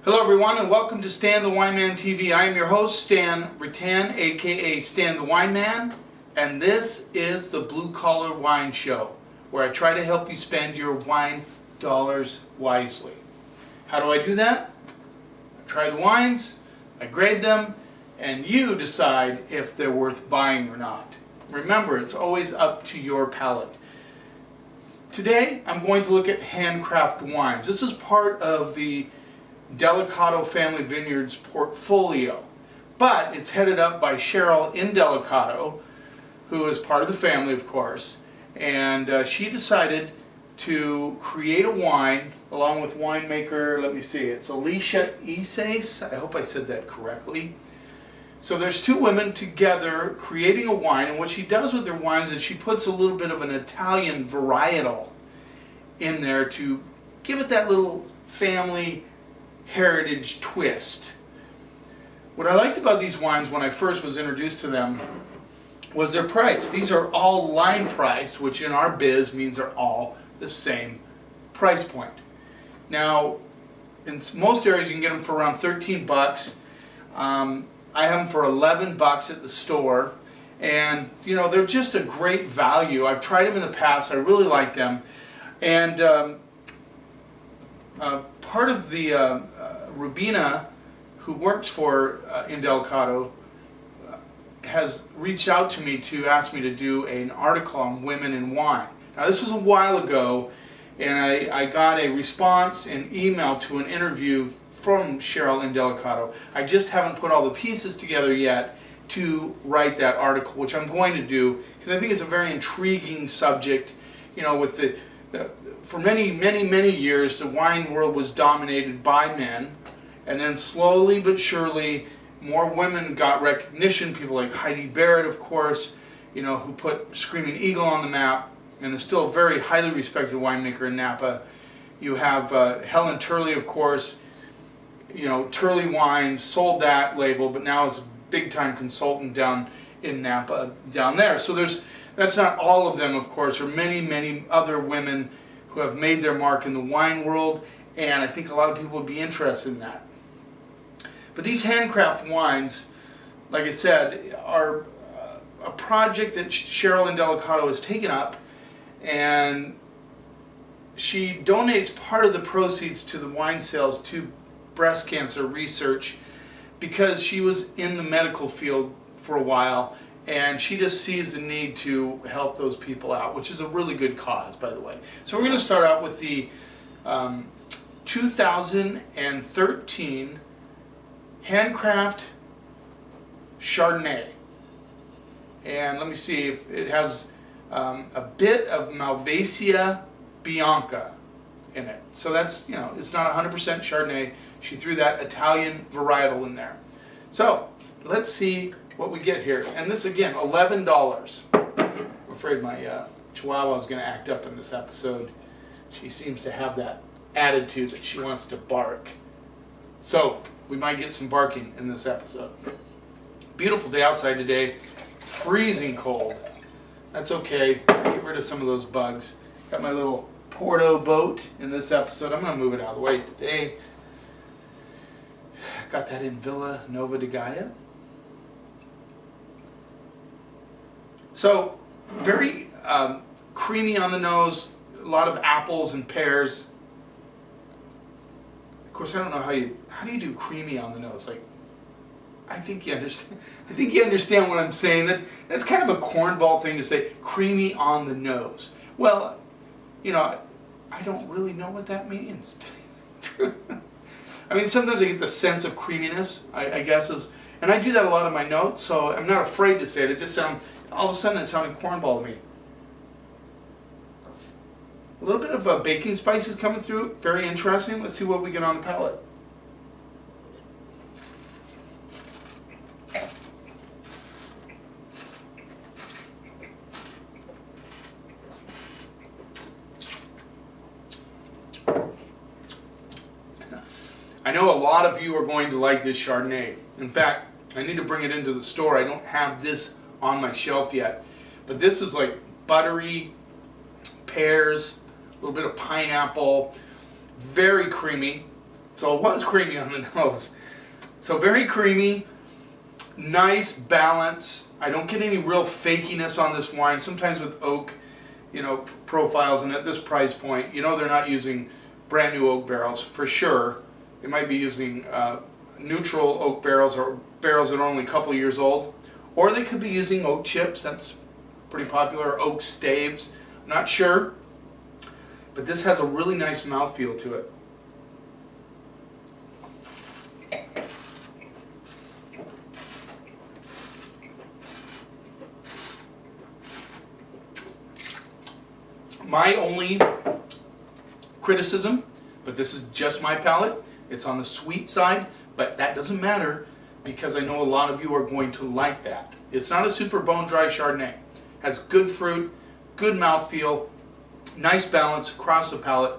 Hello everyone and welcome to Stan the Wine Man TV. I am your host Stan Rattan, aka Stan the Wine Man, and this is the Blue Collar Wine Show, where I try to help you spend your wine dollars wisely. How do I do that? I try the wines, I grade them, and you decide if they're worth buying or not. Remember, it's always up to your palate. Today I'm going to look at Handcraft Wines. This is part of the Delicatto Family Vineyards portfolio, but it's headed up by Sirah in Delicatto, who is part of the family, of course, and she decided to create a wine along with winemaker, let me see, it's Alicia Ises, I hope I said that correctly. So there's two women together creating a wine, and what she does with their wines is she puts a little bit of an Italian varietal in there to give it that little family heritage twist. What I liked about these wines when I first was introduced to them was their price. These are all line priced, which in our biz means they're all the same price point. Now, in most areas you can get them for around 13 bucks. I have them for 11 bucks at the store, and you know, they're just a great value. I've tried them in the past, I really like them, and part of the Rubina, who works for in Delicatto, has reached out to me to ask me to do an article on women in wine. Now this was a while ago, and I got a response in email to an interview from Sirah in Delicatto. I just haven't put all the pieces together yet to write that article, which I'm going to do because I think it's a very intriguing subject. You know, with for many years the wine world was dominated by men, and then slowly but surely more women got recognition. People like Heidi Barrett, of course, you know, who put Screaming Eagle on the map and is still a very highly respected winemaker in Napa. You have Helen Turley, of course, you know, Turley Wines sold that label, but now is a big time consultant down in Napa down there. So that's not all of them, of course. There are many other women who have made their mark in the wine world, and I think a lot of people would be interested in that. But these Handcraft wines, like I said, are a project that Sirah in Delicatto has taken up, and she donates part of the proceeds to the wine sales to breast cancer research because she was in the medical field for a while, and she just sees the need to help those people out, which is a really good cause, by the way. So we're going to start out with the 2013 Handcraft Chardonnay. And let me see if it has a bit of Malvasia Bianca in it. So that's, you know, it's not 100% Chardonnay. She threw that Italian varietal in there. So let's see what we get here. And this again, $11. I'm afraid my Chihuahua is going to act up in this episode. She seems to have that attitude that she wants to bark. So we might get some barking in this episode. Beautiful day outside today. Freezing cold. That's okay. Get rid of some of those bugs. Got my little Porto boat in this episode. I'm going to move it out of the way today. Got that in Villa Nova de Gaia. So, very creamy on the nose, a lot of apples and pears. Of course, I don't know how do you do creamy on the nose? Like, I think you understand. I think you understand what I'm saying. That's kind of a cornball thing to say, creamy on the nose. Well, you know, I don't really know what that means. I mean, sometimes I get the sense of creaminess, I guess, and I do that a lot in my notes, so I'm not afraid to say it. It just all of a sudden it sounded cornball to me. A little bit of baking spices coming through, very interesting. Let's see what we get on the palate. I know a lot of you are going to like this Chardonnay. In fact, I need to bring it into the store. I don't have this on my shelf yet. But this is like buttery, pears, a little bit of pineapple, very creamy. So it was creamy on the nose. So very creamy, nice balance. I don't get any real fakiness on this wine. Sometimes with oak, you know, profiles, and at this price point, you know they're not using brand new oak barrels for sure. They might be using neutral oak barrels or barrels that are only a couple years old, or they could be using oak chips. That's pretty popular. Oak staves. I'm not sure, but this has a really nice mouthfeel to it. My only criticism, but this is just my palate, it's on the sweet side, but that doesn't matter because I know a lot of you are going to like that. It's not a super bone dry Chardonnay. It has good fruit, good mouthfeel, nice balance across the palate.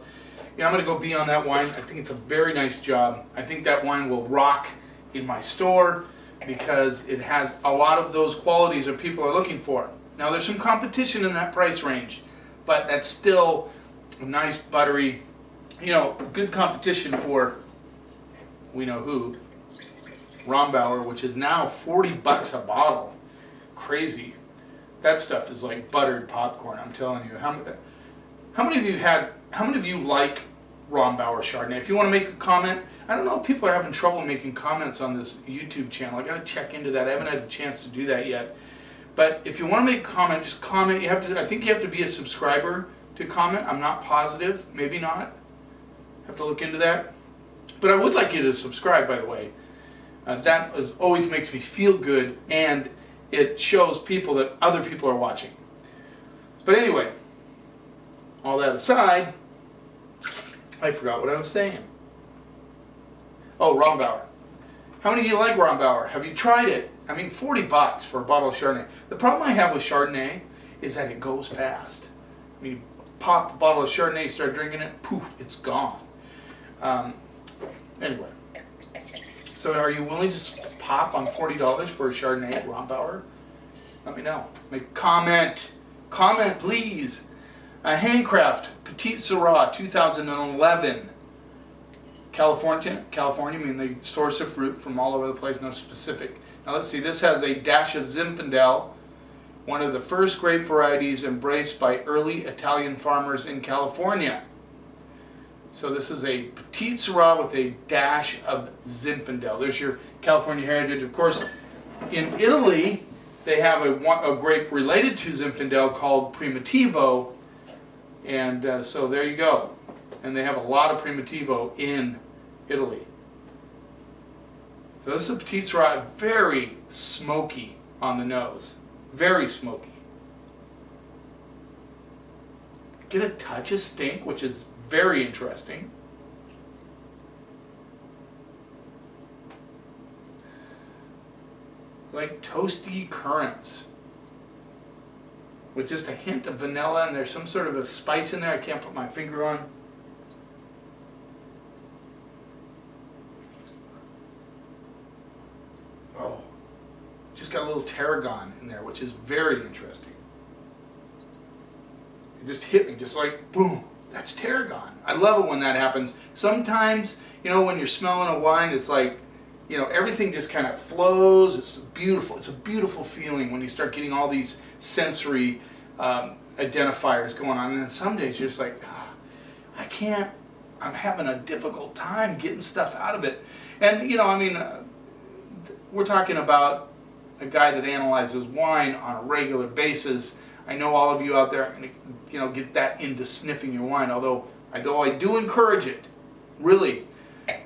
Yeah, I'm going to go B on that wine. I think it's a very nice job. I think that wine will rock in my store because it has a lot of those qualities that people are looking for. Now there's some competition in that price range, but that's still a nice buttery, you know, good competition for, we know who, Rombauer, which is now $40 a bottle. Crazy. That stuff is like buttered popcorn, I'm telling you. How many of you like Rombauer Chardonnay? If you want to make a comment, I don't know if people are having trouble making comments on this YouTube channel. I got to check into that. I haven't had a chance to do that yet. But if you want to make a comment, just comment. You have to. I think you have to be a subscriber to comment. I'm not positive. Maybe not. Have to look into that. But I would like you to subscribe, by the way. That always makes me feel good, and it shows people that other people are watching. But anyway, all that aside, I forgot what I was saying. Oh, Rombauer. How many of you like Rombauer? Have you tried it? I mean, $40 for a bottle of Chardonnay. The problem I have with Chardonnay is that it goes fast. I mean, you pop a bottle of Chardonnay, start drinking it, poof, it's gone. Anyway, so are you willing to pop on $40 for a Chardonnay at Rombauer? Let me know. Make a comment. Comment, please. Handcraft Petite Sirah 2011. California, I mean they source of fruit from all over the place, no specific. Now let's see, this has a dash of Zinfandel, one of the first grape varieties embraced by early Italian farmers in California. So this is a Petite Sirah with a dash of Zinfandel. There's your California heritage. Of course, in Italy, they have a grape related to Zinfandel called Primitivo, and so there you go. And they have a lot of Primitivo in Italy. So this is a Petite Sirah, very smoky on the nose. Very smoky. Get a touch of stink, which is very interesting. It's like toasty currants with just a hint of vanilla, and there's some sort of a spice in there I can't put my finger on. Oh, just got a little tarragon in there, which is very interesting. It just hit me, just like, boom, that's tarragon. I love it when that happens. Sometimes, you know, when you're smelling a wine, it's like, you know, everything just kind of flows. It's beautiful. It's a beautiful feeling when you start getting all these sensory identifiers going on. And then some days you're just like, oh, I can't, I'm having a difficult time getting stuff out of it. And, you know, I mean, we're talking about a guy that analyzes wine on a regular basis. I know all of you out there are going to, you know, get that into sniffing your wine, although I do encourage it, really.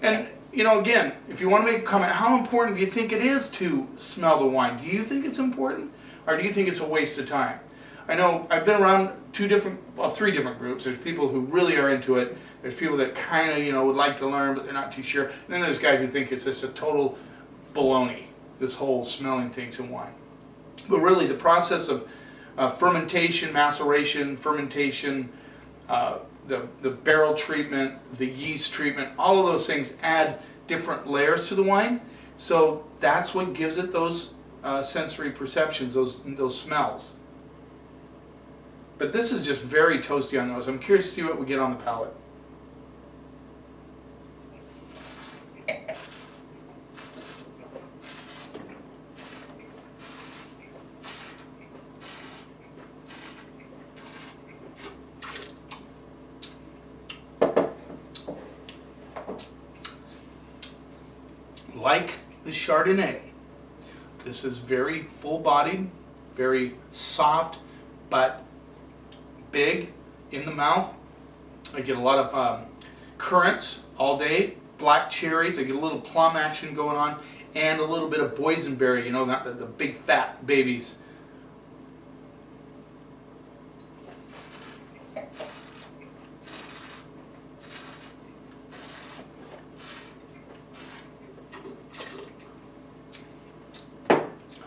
And, you know, again, if you want to make a comment, how important do you think it is to smell the wine? Do you think it's important, or do you think it's a waste of time? I know I've been around three different groups. There's people who really are into it. There's people that kind of, you know, would like to learn, but they're not too sure. And then there's guys who think it's just a total baloney, this whole smelling things in wine. But really, the process of fermentation, maceration, fermentation, the barrel treatment, the yeast treatment, all of those things add different layers to the wine. So that's what gives it those sensory perceptions, those smells. But this is just very toasty on those. I'm curious to see what we get on the palate. like the Chardonnay, this is very full-bodied, very soft, but big in the mouth. I get a lot of currants all day, black cherries. I get a little plum action going on, and a little bit of boysenberry, you know, not the big fat babies.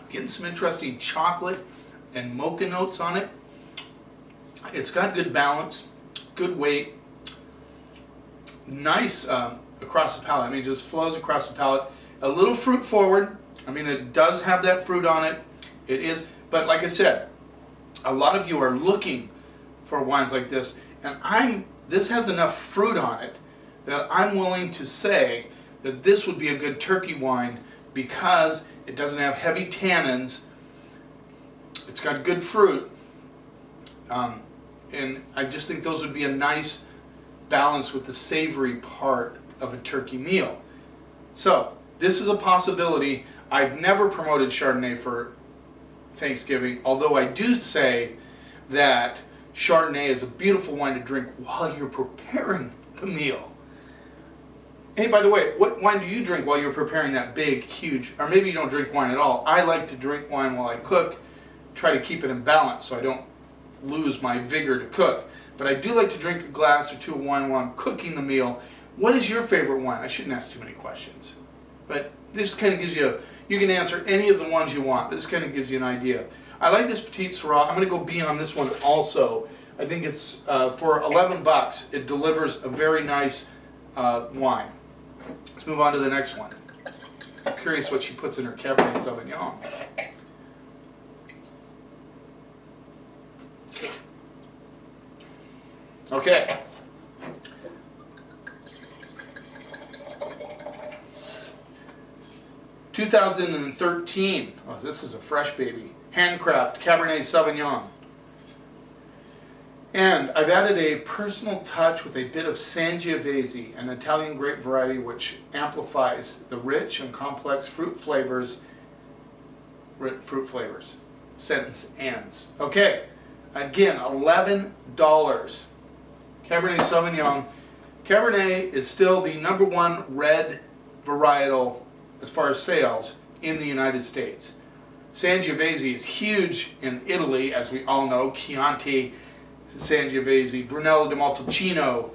Getting some interesting chocolate and mocha notes on it. It's got good balance, good weight, nice across the palate. I mean, it just flows across the palate. A little fruit forward. I mean, it does have that fruit on it. It is, but like I said, a lot of you are looking for wines like this, and this has enough fruit on it that I'm willing to say that this would be a good turkey wine because it doesn't have heavy tannins. It's got good fruit. And I just think those would be a nice balance with the savory part of a turkey meal. So, this is a possibility. I've never promoted Chardonnay for Thanksgiving, although I do say that Chardonnay is a beautiful wine to drink while you're preparing the meal. Hey, by the way, what wine do you drink while you're preparing that big, huge, or maybe you don't drink wine at all. I like to drink wine while I cook, try to keep it in balance so I don't lose my vigor to cook. But I do like to drink a glass or two of wine while I'm cooking the meal. What is your favorite wine? I shouldn't ask too many questions. But this kind of gives you, you can answer any of the ones you want. This kind of gives you an idea. I like this Petite Sirah. I'm going to go B on this one also. I think it's, for 11 bucks, it delivers a very nice wine. Let's move on to the next one. I'm curious what she puts in her Cabernet Sauvignon. Okay. (2013). Oh, this is a fresh baby. Handcraft Cabernet Sauvignon. And I've added a personal touch with a bit of Sangiovese, an Italian grape variety which amplifies the rich and complex fruit flavors. Sentence ends. Okay, again, $11. Cabernet Sauvignon. Cabernet is still the #1 red varietal as far as sales in the United States. Sangiovese is huge in Italy, as we all know. Chianti, Sangiovese, Brunello di Montalcino,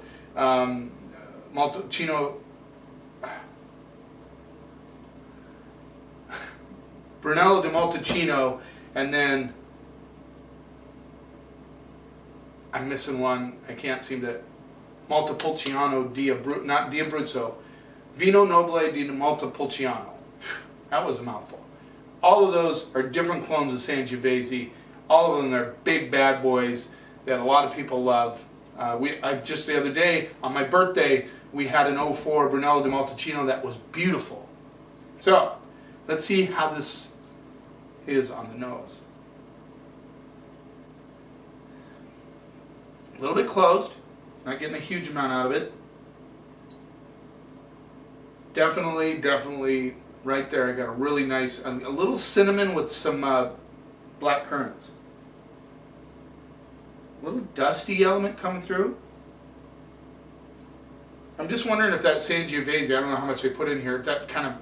Brunello di Montalcino, and then I'm missing one. I can't seem to. Montepulciano not di Abruzzo. Vino Nobile di Montepulciano. That was a mouthful. All of those are different clones of Sangiovese. All of them are big bad boys that a lot of people love. Just the other day, on my birthday, we had an 04 Brunello di Montalcino that was beautiful. So, let's see how this is on the nose. A little bit closed. Not getting a huge amount out of it. Definitely right there. I got a really nice, a little cinnamon with some black currants. A little dusty element coming through. I'm just wondering if that Sangiovese, I don't know how much they put in here, if that kind of,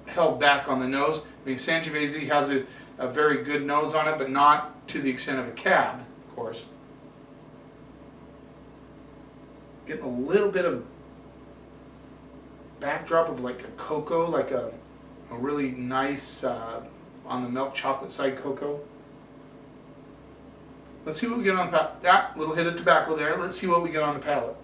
held back on the nose. I mean, Sangiovese has a very good nose on it, but not to the extent of a Cab, of course. Getting a little bit of backdrop of like a cocoa, like a really nice, on the milk chocolate side cocoa. Let's see what we get on the palate. That little hit of tobacco there. Let's see what we get on the palate.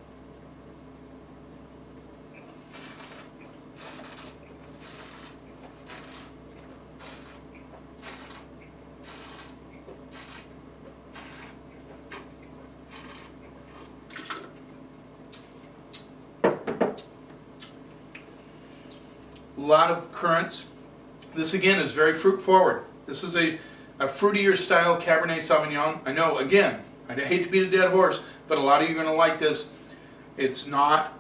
A lot of currants. This again is very fruit forward. This is a fruitier style Cabernet Sauvignon. I know, again, I hate to beat a dead horse, but a lot of you are going to like this. It's not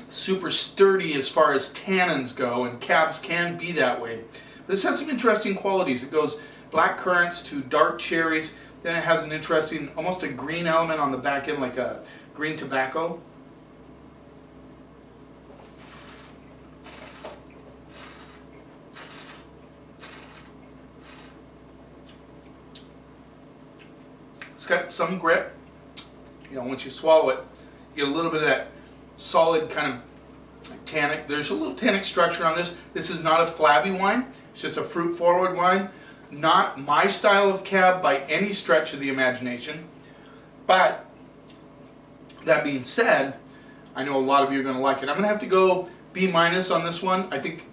super sturdy as far as tannins go, and cabs can be that way. This has some interesting qualities. It goes black currants to dark cherries, then it has an interesting, almost a green element on the back end, like a green tobacco. It's got some grit. You know, once you swallow it, you get a little bit of that solid kind of tannic. There's a little tannic structure on this. This is not a flabby wine. It's just a fruit-forward wine. Not my style of cab by any stretch of the imagination. But that being said, I know a lot of you are going to like it. I'm going to have to go B- on this one. I think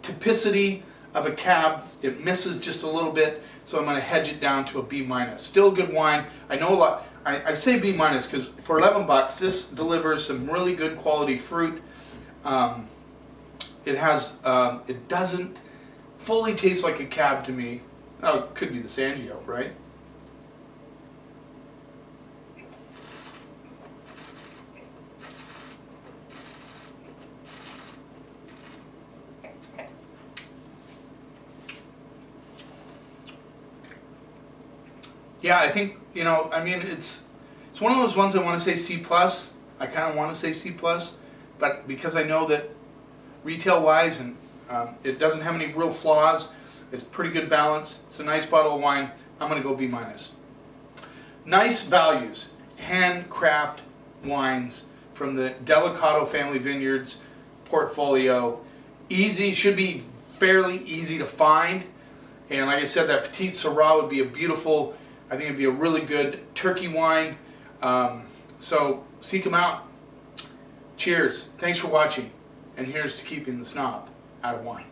typicity of a cab, it misses just a little bit, so I'm going to hedge it down to a B-. Still a good wine. I know a lot. I say B- because for $11 this delivers some really good quality fruit. It doesn't fully taste like a cab to me. Oh, it could be the Sangio, right? Yeah, I think, you know, I mean, it's one of those ones I want to say C+. I kind of want to say C+, but because I know that retail-wise and it doesn't have any real flaws, it's pretty good balance, it's a nice bottle of wine, I'm going to go B-. Nice values, Handcraft Wines from the Delicatto Family Vineyards portfolio. Easy, should be fairly easy to find, and like I said, that Petite Sirah would be a beautiful, I think it'd be a really good turkey wine. So seek them out. Cheers. Thanks for watching. And here's to keeping the snob out of wine.